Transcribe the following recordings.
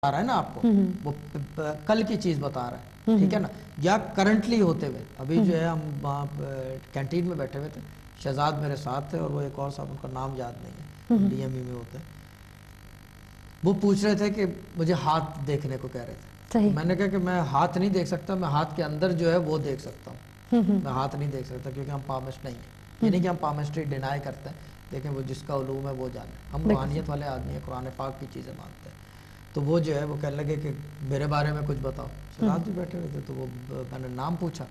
رہا ہے نا آپ کو، وہ کل کی چیز بتا رہا ہے، ٹھیک ہے نا، یا کرنٹلی ہوتے ہوئے ابھی جو ہے ہم وہاں کینٹین میں بیٹھے ہوئے تھے، شہزاد میرے ساتھ تھے اور وہ ایک اور صاحب، ان کا نام یاد نہیں ہے، ڈی ایم ای میں ہوتے ہیں، وہ پوچھ رہے تھے کہ مجھے ہاتھ دیکھنے کو کہہ رہے تھے، میں نے کہا کہ میں ہاتھ نہیں دیکھ سکتا، میں ہاتھ کے اندر جو ہے وہ دیکھ سکتا ہوں، میں ہاتھ نہیں دیکھ سکتا کیونکہ ہم پامسٹ نہیں ہیں، یعنی کہ ہم پامسٹری ڈینائی کرتے ہیں، لیکن وہ جس کا علوم ہے وہ جانے، ہم روحانیت والے آدمی ہیں، قرآن پاک کی چیزیں مانتے ہیں. تو وہ جو ہے وہ کہنے لگے کہ میرے بارے میں کچھ بتاؤ، شہزاد بھی بیٹھے ہوئے تھے، تو وہ میں نے نام پوچھا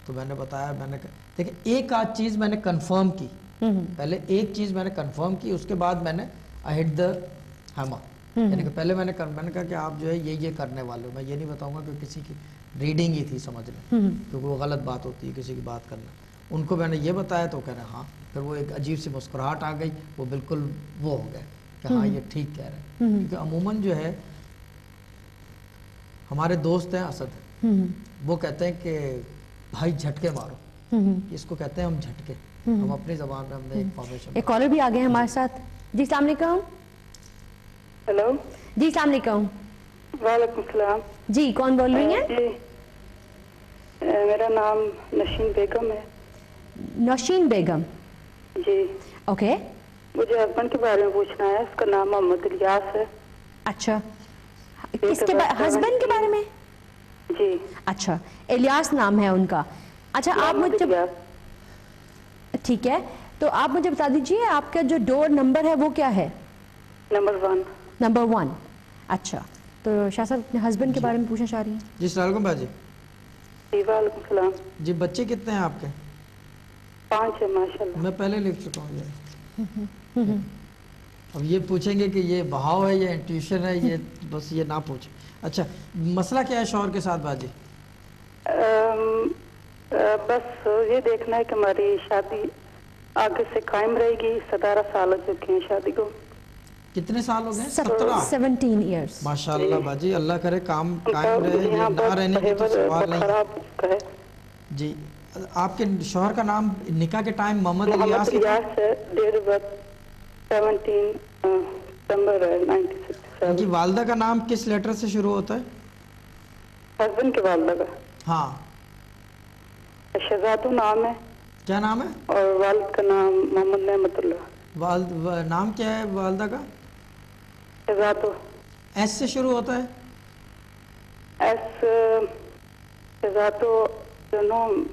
تو میں نے بتایا، میں نے دیکھیں ایک آدھ چیز میں نے کنفرم کی، پہلے ایک چیز میں نے کنفرم کی، اس کے بعد میں نے I hit the hammer، یعنی کہ پہلے میں نے کہا کہ آپ جو ہے یہ کرنے والے ہو، میں یہ نہیں بتاؤں گا کہ کسی کی ریڈنگ ہی تھی سمجھ لیں، کیونکہ وہ غلط بات ہوتی ہے کسی کی بات کرنا. ان کو میں نے یہ بتایا تو کہہ رہے ہاں، پھر وہ ایک عجیب سی مسکراہٹ آ گئی، وہ بالکل وہ ہو گئے کہ ہاں یہ ٹھیک کہہ رہے ہیں، کیونکہ عموماً جو ہے ہمارے دوست ہیں اسد، وہ کہتے ہیں کہ بھائی جھٹکے مارو، اس کو کہتے ہیں ہم جھٹکے، ہم اپنی زبان میں ہم نے ایک فارمیشن. ایک کالر بھی آگئے ہیں ہمارے ساتھ. جی السلام علیکم. ہیلو. جی السلام علیکم. وعلیکم السلام. جی کون بول رہی ہیں؟ جی میرا نام نوشین بیگم ہے. نوشین بیگم. جی. اوکے. مجھے ہسبینڈ کے بارے میں پوچھنا ہے، اس کا نام محمد الیاس ہے. اچھا، کس کے ہسبینڈ کے بارے میں؟ جی. اچھا، الیاس نام ہے ان کا. اچھا آپ مجھے، ٹھیک ہے، تو آپ مجھے بتا دیجئے آپ کا جو ڈور نمبر ہے وہ کیا ہے؟ نمبر 1. نمبر 1. اچھا، تو شاہ صاحب ہسبینڈ کے بارے میں پوچھنا چاہ رہی ہیں؟ جی السلام علیکم باجی. جی وعلیکم السلام. جی بچے کتنے ہیں آپ کے؟ 5 ہے ماشاء اللہ. میں پہلے لکھ چکا ہوں یہ. اب یہ پوچھیں گے کہ یہ بہاؤ ہے یا انٹیوشن ہے، یہ بس یہ نہ پوچھیں. اچھا مسئلہ کیا ہے شوہر کے ساتھ باجی؟ بس یہ دیکھنا ہے کہ ہماری شادی آگے سے قائم رہے گی. 17 سال ہو چکے ہیں شادی کو. کتنے سال ہو گئے؟ 17 ایئرس. ماشاءاللہ باجی، اللہ کرے کام قائم رہے، یہ نہ رہنے کی تو سوال نہیں. خراب ہے. جی آپ کے شوہر کا نام نکاح کے ٹائم محمد الیاس ہے. ڈیٹ آف برتھ 17 ستمبر 1967. ان کی والدہ کا نام کس لیٹر سے شروع ہوتا ہے؟ ہسبینڈ کے والدہ کا؟ ہاں. شہزادو نام ہے. کیا نام ہے؟ اور والد کا نام محمد نعمت اللہ. نام کیا ہے والدہ کا؟ شہزادو. ایس سے شروع ہوتا ہے؟ ایس شہزادو جو نام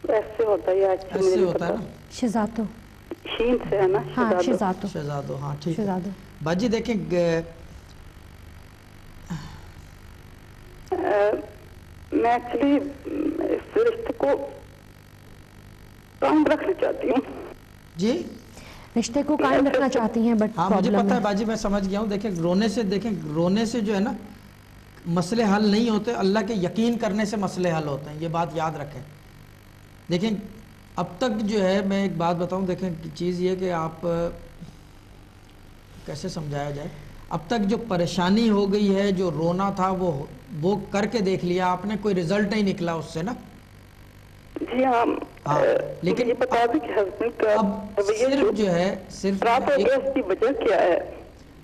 ایس سے ہوتا ہے یا ایس سے ہوتا ہے نا؟ شہزادو. شین سے ہے نا؟ ہاں شہزادو. شہزادو، ہاں ٹھیک ہے. شہزادو. باجی دیکھیں میں ایکچولی اس رشتے کو قائم رکھنا چاہتی ہوں. جی رشتے کو قائم رکھنا چاہتی ہیں بٹ ہاں مجھے پتہ ہے باجی، میں سمجھ گیا ہوں. دیکھیں رونے سے جو ہے نا مسئلے حل نہیں ہوتے، اللہ کے یقین کرنے سے مسئلے حل ہوتے ہیں، یہ بات یاد رکھیں. دیکھیں اب تک جو ہے میں ایک بات بتاؤں، دیکھیں چیز یہ کہ آپ کیسے سمجھایا جائے، اب تک جو پریشانی ہو گئی ہے، جو رونا تھا وہ کر کے دیکھ لیا آپ نے، کوئی رزلٹ نہیں نکلا اس سے نا. جی ہاں. لیکن یہ بتا دیں کہ ہسبینڈ کا اب صرف جو ہے صرف رات ہو گیا، اس کی وجہ کیا ہے؟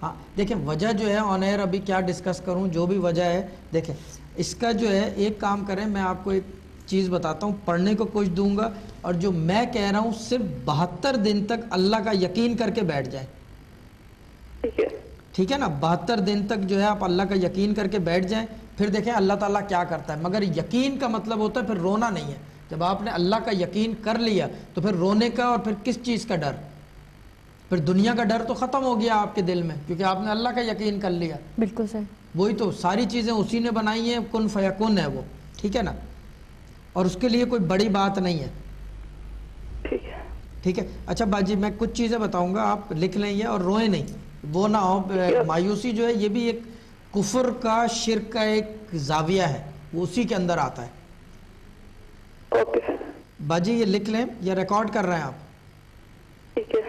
ہاں دیکھیں وجہ جو ہے آن ایئر ابھی کیا ڈسکس کروں، جو بھی وجہ ہے دیکھیں اس کا جو ہے ایک کام کریں، میں آپ کو ایک چیز بتاتا ہوں، پڑھنے کو کچھ دوں گا، اور جو میں کہہ رہا ہوں صرف 72 دن تک اللہ کا یقین کر کے بیٹھ جائیں. ٹھیک ہے نا؟ 72 دن تک جو ہے آپ اللہ کا یقین کر کے بیٹھ جائیں، پھر دیکھیں اللہ تعالیٰ کیا کرتا ہے. مگر یقین کا مطلب ہوتا ہے پھر رونا نہیں ہے. جب آپ نے اللہ کا یقین کر لیا تو پھر رونے کا اور پھر کس چیز کا ڈر؟ پھر دنیا کا ڈر تو ختم ہو گیا آپ کے دل میں، کیونکہ آپ نے اللہ کا یقین کر لیا. بالکل صحیح. وہی تو ساری چیزیں اسی نے بنائی ہیں، کن فیکن ہے وہ، ٹھیک ہے نا؟ اور اس کے لیے کوئی بڑی بات نہیں ہے. ٹھیک ہے. اچھا باجی میں کچھ چیزیں بتاؤں گا، آپ لکھ لیں یہ، اور روئیں نہیں، وہ نہ ہو. مایوسی جو ہے یہ بھی ایک کفر کا، شرک کا ایک زاویہ ہے، وہ اسی کے اندر آتا ہے. باجی یہ لکھ لیں یا ریکارڈ کر رہے ہیں آپ؟ ٹھیک ہے.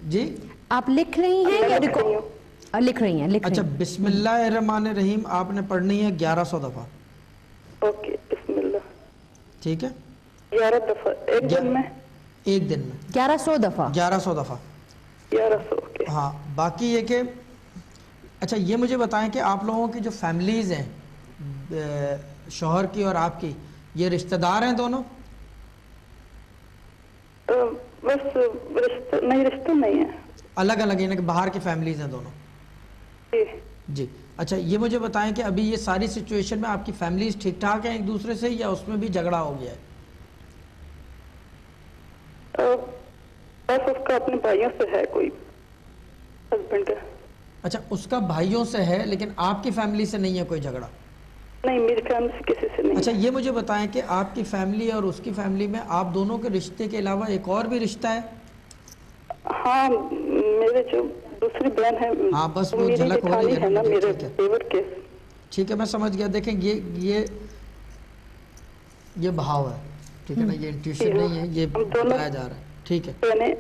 جی آپ لکھ رہی ہیں یا لکھ رہی ہیں؟ اچھا بسم اللہ الرحمن الرحیم آپ نے پڑھنی ہے 1100 دفعہ. اوکے بسم اللہ. ٹھیک ہے. 11 دفعہ ایک دن میں؟ ایک دن میں 1100 دفعہ. 1100 دفعہ. 1100. ہاں باقی یہ کہ اچھا یہ مجھے بتائیں کہ آپ لوگوں کی جو فیملیز ہیں شوہر کی اور آپ کی، یہ رشتہ دار ہیں دونوں؟ بس رشتے نہیں ہے. الگ الگ، یعنی کہ باہر کی فیملیز ہیں دونوں؟ جی. جی. اچھا یہ مجھے بتائیں کہ ابھی یہ ساری سچویشن میں آپ کی فیملیز ٹھیک ٹھاک ہیں ایک دوسرے سے، یا اس میں بھی جھگڑا ہو گیا ہے؟ بس اس کا اپنے بھائیوں سے ہے کوئی، ہسبینڈ کا. اچھا اس کا بھائیوں سے ہے، لیکن آپ کی فیملی سے نہیں ہے کوئی جھگڑا؟ نہیں، میری فیملی سے کسی سے نہیں. اچھا یہ مجھے بتائیں کہ آپ کی فیملی اور اس کی فیملی میں آپ دونوں کے رشتے کے علاوہ ایک اور بھی رشتہ ہے؟ ہاں، میرے جو دوسری بہن ہے، ہاں بس وہ میری جھلک ہو رہی جیٹھانی ہے ہے نا مجھے، میرے ٹھیک ہے دیور کے. ٹھیک ہے میں سمجھ گیا. دیکھیں یہ بہاؤ ہے، ٹھیک ہے نا، یہ انٹیوشن نہیں ہے، یہ ہم دونوں بتایا جا رہا ہے. ٹھیک ہے، بہنیں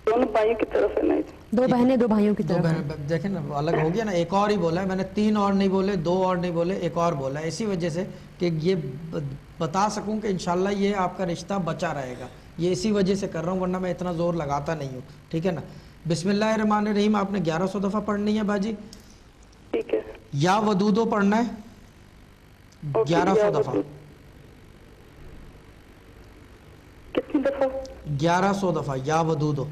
دونوں بھائیوں کی طرف ہے. نہیں دو بہنیں دو بھائیوں کی دو طرف ہیں. بہن، دیکھیں نا وہ الگ ہو گیا نا. ایک اور ہی بولا ہے میں نے، 3 اور نہیں بولے، 2 اور نہیں بولے، ایک اور بولا ہے، اسی وجہ سے کہ یہ بتا سکوں کہ انشاءاللہ یہ آپ کا رشتہ بچا رہے گا. یہ اسی وجہ سے کر رہا ہوں، ورنہ میں اتنا زور لگاتا نہیں ہوں. ٹھیک ہے نا. بسم اللہ الرحمن الرحیم آپ نے 1100 دفعہ پڑھنی ہے باجی. ٹھیک ہے. یا ودودو پڑھنا ہے اوکے. 1100 دفعہ. کتنی دفعہ؟ 1100 دفعہ یا ودودو.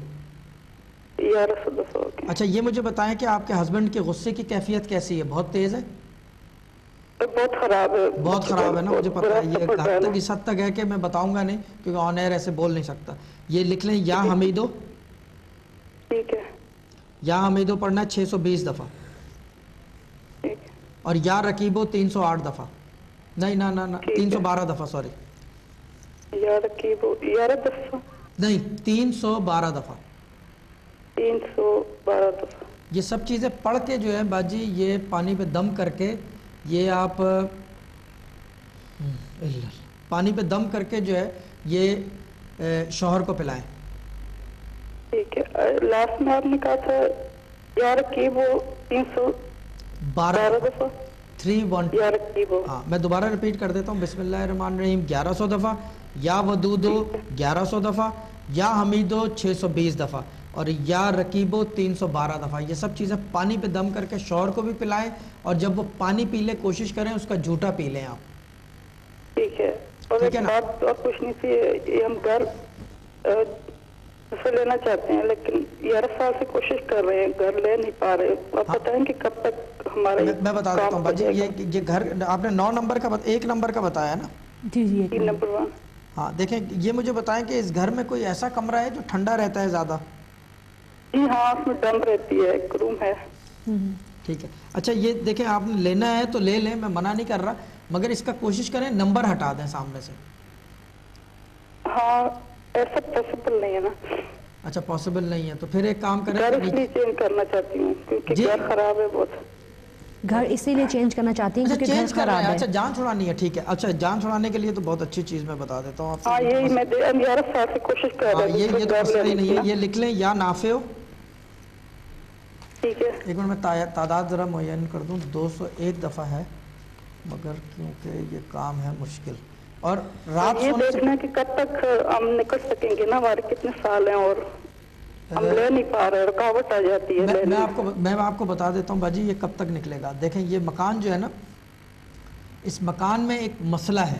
1100 دفعہ. اوکے. اچھا یہ مجھے بتائیں کہ آپ کے ہسبینڈ کے غصے کی کیفیت کیسی ہے؟ بہت تیز ہے؟ بہت خراب ہے. بہت خراب ہے نا، مجھے پتہ ہے. یہ پڑ رہا ہے حد نا. تک اس حد تک ہے کہ میں بتاؤں گا نہیں، کیونکہ آن ایئر ایسے بول نہیں سکتا. یہ لکھ لیں یا حمیدو. ٹھیک ہے. یا حمیدو پڑھنا ہے 620 دفعہ. ٹھیک ہے. اور یا رکیبو 308 دفعہ. نہیں نہ ٹھیک ہے. 312 دفعہ، سوری. یا رکیب 11 دفعہ نہیں 312 دفعہ. 312 دفعہ. یہ سب چیزیں پڑھ کے جو ہے باجی، یہ پانی پہ دم کر کے، یہ آپ پانی پہ دم کر کے جو ہے یہ شوہر کو پلائیں. ٹھیک ہے. لاسٹ میں آپ نے کہا تھا یا رکیب 312 دفعہ. 312. یا رکیب. ہاں میں دوبارہ ریپیٹ کر دیتا ہوں. بسم اللہ الرحمن الرحیم 1100 دفعہ، یا ودودو 1100 دفعہ، یا حمیدو 620 دفعہ، اور یا رکیبو 312 دفعہ. یہ سب چیزیں پانی پہ دم کر کے شوہر کو بھی پلائیں، اور جب وہ پانی پی لے کوشش کریں اس کا جھوٹا پی لیں آپ. ٹھیک ہے. اور ایک بات اور پوچھنی تھی، یہ ہم گھر سے لینا چاہتے ہیں، لیکن 11 سال سے کوشش کر رہے ہیں، گھر لے نہیں پا رہے. آپ بتائیں کہ کب تک ہمارا میں بتا دیتا ہوں باجی. یہ گھر آپ نے 9 نمبر کا 1 نمبر کا بتایا نا؟ جی نمبر 1. ہاں دیکھیں یہ مجھے بتائیں کہ اس گھر میں کوئی ایسا کمرہ ہے جو ٹھنڈا رہتا ہے زیادہ؟ جی ہاں، اس میں ڈم رہتی ہے، ایک روم ہے. ٹھیک ہے. اچھا یہ دیکھیں آپ نے لینا ہے تو لے لیں، میں منع نہیں کر رہا، مگر اس کا کوشش کریں نمبر ہٹا دیں سامنے سے. ہاں ایسا پاسبل نہیں ہے نا. اچھا پاسبل نہیں ہے تو پھر ایک کام کریں. گھر اس لیے چینج کرنا چاہتی ہوں کیونکہ گھر خراب ہے بہت. گھر اسی لیے چینج کرنا چاہتی ہیں کیونکہ گھر خراب ہے. اچھا جان چھڑانی ہے، ٹھیک ہے. اچھا جان چھڑانے کے لیے تو بہت اچھی چیز میں بتا دیتا ہوں آپ کو. ہاں یہی میں 11 سال سے کوشش کر رہا ہوں. یہ تو مسئلہ ہی نہیں ہے. یہ لکھ لیں یا نافع ہو. ٹھیک ہے. ایک منٹ میں تعداد ذرا معین کر دوں. 201 دفعہ ہے، مگر کیونکہ یہ کام ہے مشکل. اور رات یہ دیکھنا کہ کب تک ہم نکل سکیں گے نا، ہمارے کتنے سال ہیں اور ہم لے نہیں پا رہے، رکاوٹ آ جاتی ہے. میں آپ کو بتا دیتا ہوں باجی یہ کب تک نکلے گا. دیکھیں یہ مکان جو ہے نا، اس مکان میں ایک مسئلہ ہے،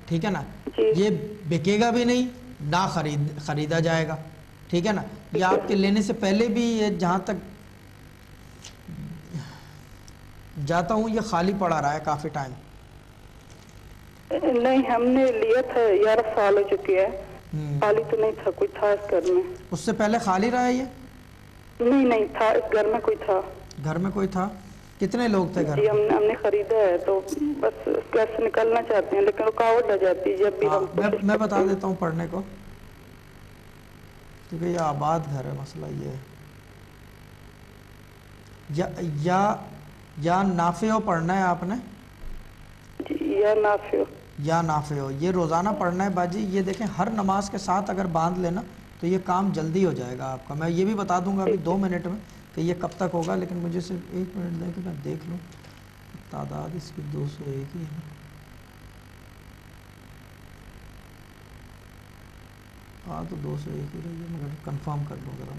ٹھیک ہے نا. یہ بکے گا بھی نہیں، نہ خریدا جائے گا، ٹھیک ہے نا. یہ آپ کے لینے سے پہلے بھی یہ جہاں تک جاتا ہوں یہ خالی پڑا رہا ہے کافی ٹائم. نہیں ہم نے لیا تھا، 11 سال ہو چکے ہیں. خالی تو نہیں تھا، کوئی تھا اس گھر میں. اس سے پہلے خالی رہا ہے یہ؟ نہیں تھا، اس گھر میں کوئی تھا. گھر میں کوئی تھا؟ کتنے لوگ تھے گھر میں؟ ہم نے خریدا ہے تو بس اس گھر سے نکلنا چاہتے ہیں، لیکن رکاوٹ آ جاتی ہے جب بھی ہم. میں بتا دیتا ہوں پڑھنے کو، کیونکہ یہ آباد گھر ہے. مسئلہ یہ ہے یا نافع ہو پڑھنا ہے آپ نے. یا نافع ہو یہ روزانہ پڑھنا ہے باجی. یہ دیکھیں ہر نماز کے ساتھ اگر باندھ لینا تو یہ کام جلدی ہو جائے گا آپ کا. میں یہ بھی بتا دوں گا ابھی 2 منٹ میں کہ یہ کب تک ہوگا، لیکن مجھے صرف 1 منٹ دیں کہ میں دیکھ لوں. تعداد اس کی 201 ہی ہے. ہاں تو 201 ہی رہی ہے، مگر کنفرم کر لوں ذرا.